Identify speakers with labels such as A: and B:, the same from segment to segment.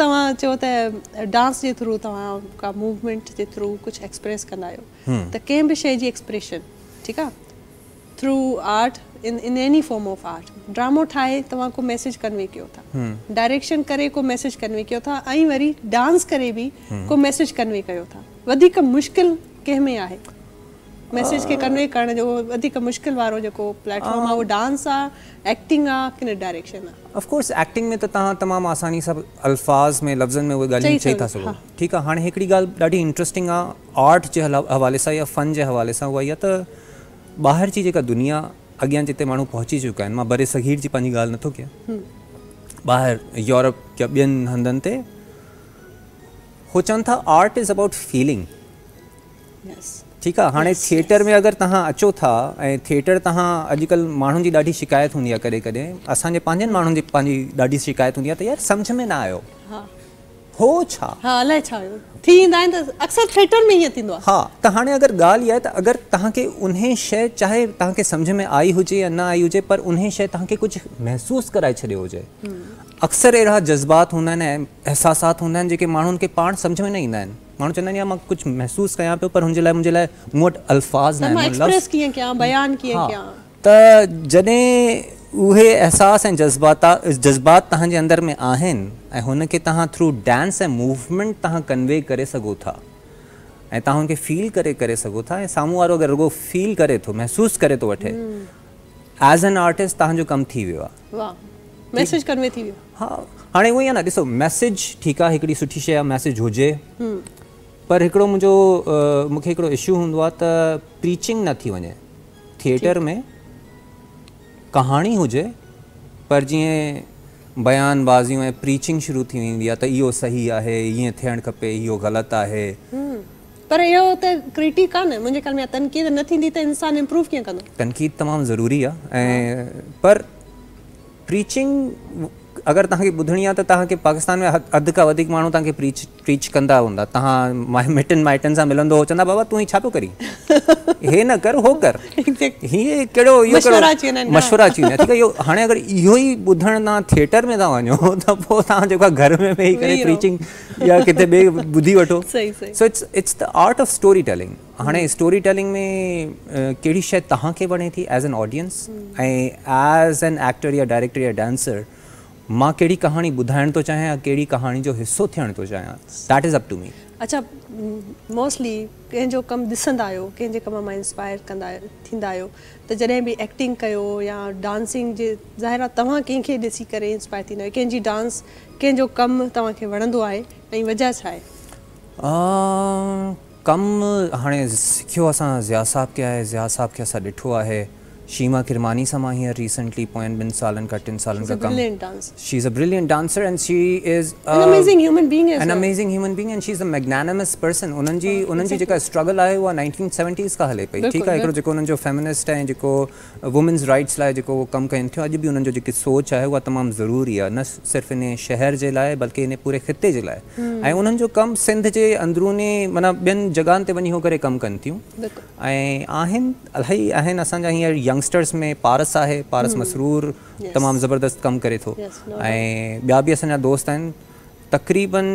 A: तव्हां चओ त डांस जे थ्रू तव्हां का मूवमेंट जे थ्रू कुझु एक्सप्रेस कंदा आहियो त कंहिं बि शइ जी एक्सप्रेशन ठीकु आहे through art in any form of art ड्रामो ठाहे तव्हां को मैसेज कन्वे कयो था डायरेक्शन करे को मैसेज कन्वे कयो था ऐं वरी डांस करे बि को मैसेज कन्वे कयो था वधीक मुश्किल कंहिं में आहे मैसेज के कन्वे करण जो वधीक मुश्किल वारो जेको प्लेटफॉर्म आहे उहो डांस आहे एक्टिंग आहे कि डायरेक्शन आहे
B: ऑफ कोर्स एक्टिंग में त तव्हां तमामु आसानी सां अल्फाज़ में लफ़्ज़नि में उहे ॻाल्हियूं चई था सघो ठीकु आहे हाणे हिकिड़ी ॻाल्हि ॾाढी इंट्रस्टिंग आहे आर्ट जे हवाले सां या फ़न जे हवाले सां उहा इहा त ॿाहिरि जी जेका दुनिया अॻियां जिते माण्हू पहुची चुका आहिनि मां बरे सग़ीर जी पंहिंजी ॻाल्हि नथो कयां ॿाहिरि यूरोप या ॿियनि हंधनि ते हो चवनि था आर्ट इज़ अबाउट फीलिंग ठीकु आहे हाणे थिएटर में अगरि तव्हां अचो था ऐं थिएटर तव्हां अॼुकल्ह माण्हुनि जी ॾाढी शिकायत हूंदी आहे कॾहिं कॾहिं असांजे पंहिंजनि माण्हुनि जी पंहिंजी ॾाढी शिकायत हूंदी आहे त यार सम्झ में न आयो हो छा
A: हा अलाए छा थी ईंदा आहिनि त अक्सर थिएटर में ईअं थींदो आहे
B: हा त हाणे अगरि ॻाल्हि इहा आहे त अगरि तव्हांखे उन शइ चाहे तव्हांखे सम्झ में आई हुजे या न आई हुजे पर उन शइ तव्हांखे कुझु महसूसु कराए छॾियो हुजे अक्सर अहिड़ा जज़्बात हूंदा आहिनि ऐं अहसासात हूंदा आहिनि जेके माण्हुनि खे पाण सम्झ में न ईंदा आहिनि माण्हू चवंदा आहिनि यार मां कुझु महसूसु कयां पियो पर मुंहिंजे लाइ मूं वटि अल्फाज़ न आहिनि त जॾहिं उहे अहसास ऐं जज़्बात तव्हांजे अंदर में आहिनि ऐं हुनखे तव्हां थ्रू डांस ऐं मूवमेंट तव्हां कन्वे करे सघो था ऐं तव्हां हुनखे फील करे सघो था ऐं साम्हूं वारो अगरि रुगो फील करे थो महसूसु करे थो वठे एज़ एन आर्टिस्ट तव्हांजो कमु थी वियो आहे
A: मैसेज कन्वे थी वियो
B: हा हाणे उहो ई आहे न ॾिसो मैसेज ठीकु आहे हिकिड़ी सुठी शइ आहे मैसेज हुजे पर हिकिड़ो मूंखे हिकिड़ो इशू हूंदो आहे त प्रीचिंग न थी वञे थिएटर में कहाणी हुजे पर जीअं बयानबाज़ियूं ऐं प्रीचिंग शुरू थी वेंदी आहे त इहो सही आहे ईअं थियणु खपे इहो ग़लति आहे
A: पर इहो त क्रिटिक कान्हे मुंहिंजे ख़्याल में तनक़ीद न थींदी त इंसानु इम्प्रूव कीअं कंदो
B: तनक़ीद तमामु ज़रूरी आहे ऐं पर प्रीचिंग अगरि तव्हांखे ॿुधणी आहे त तव्हांखे पाकिस्तान में अधु खां वधीक माण्हू तव्हांखे प्रीच कंदा हूंदा तव्हां मिटनि माइटनि सां मिलंदो हो चवंदा बाबा तूं ही छा पियो करी हे न कर हो कर हीअ कहिड़ो इहो मशवरा अची वेंदा ठीकु आहे इहो हाणे अगरि इहो ई ॿुधण तव्हां थिएटर में था वञो त पोइ तव्हां जेको आहे घर में वेही करे प्रीचिंग या किथे ॿिए ॿुधी वठो so it's the art of story telling हाणे स्टोरी टेलिंग में कहिड़ी शइ तव्हांखे वणे थी एज़ एन ऑडियंस ऐं एज़ एन एक्टर या डायरेक्टर या डांसर मां कहिड़ी कहाणी ॿुधाइण थो चाहियां या कहिड़ी कहाणी जो हिसो थियण थो चाहियां that is up to me
A: अच्छा मोस्टली कंहिंजो कमु ॾिसंदा आहियो कंहिंजे कम मां इंस्पायर थींदा आहियो त जॾहिं बि एक्टिंग कयो या डांसिंग जे ज़ाहिर आहे तव्हां कंहिंखे ॾिसी करे इंस्पायर थींदा आहियो कंहिंजी डांस कंहिंजो कमु तव्हांखे वणंदो आहे ऐं वजह छा आहे
B: कमु हाणे सिखियो असां ज़िया साहब खे आहे ज़िया साहब खे असां ॾिठो आहे शीमा किरमानी सां मां हींअर रिसेंटली पोयनि 2 सालनि खां 3 सालनि खां कमु she is a brilliant dancer and she is
A: an amazing human being
B: and she is a magnanimous person उन्हनि जी जेका स्ट्रगल आहे उहा 1970s खां हले पई ठीकु आहे हिकिड़ो जेको उन्हनि जो फेमिनिस्ट ऐं जेको वुमेन्स राइट्स लाइ जेको कमु कनि थियो अॼु बि उन्हनि जो जेकी सोच आहे उहा तमामु ज़रूरी आहे न सिर्फ़ु इन शहर जे लाइ बल्कि इन पूरे ख़िते जे लाइ ऐं उन्हनि जो कमु सिंध जे अंदरूनी माना ॿियनि जॻहियुनि ते वञी हो करे कमु कनि थियूं ऐं आहिनि इलाही आहिनि असांजा हींअर यंगस्टर्स में पारस आहे पारस मसरूर तमामु ज़बरदस्त कमु करे थो ऐं ॿिया बि असांजा दोस्त आहिनि तक़रीबन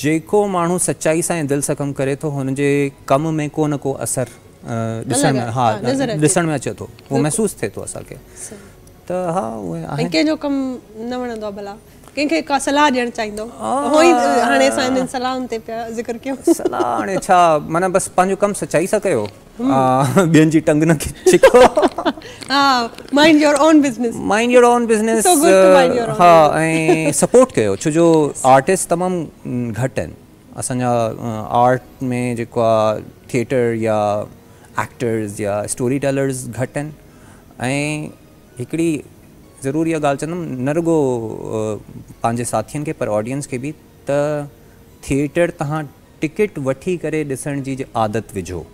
B: जेको माण्हू सचाई सां ऐं दिलि सां कमु करे थो हुनजे कम में को न को असरु ॾिसण में अचे थो उहो महसूसु थिए थो असांखे त हा उहे
A: कंहिंजो कमु न वणंदो आहे भला कंहिंखे का सलाह ॾियणु चाहींदो हाणे असां हिननि सलाहनि ते पिया ज़िक्र कयूं
B: सलाह हाणे छा माना बसि पंहिंजो कमु सचाई सां कयो ॿियनि जी टंग न छिको
A: माइंड योर ओन बिज़नेस
B: हा ऐं सपोर्ट कयो छो जो आर्टिस्ट तमामु घटि आहिनि असांजा आर्ट में जेको आहे थिएटर या एक्टर्स या स्टोरी टेलर्स घटि आहिनि ऐं हिकिड़ी ज़रूरी इहा ॻाल्हि चवंदुमि न रुगो पंहिंजे साथियुनि खे पर ऑडियंस खे बि त थिएटर तव्हां टिकट वठी करे ॾिसण जी आदत विझो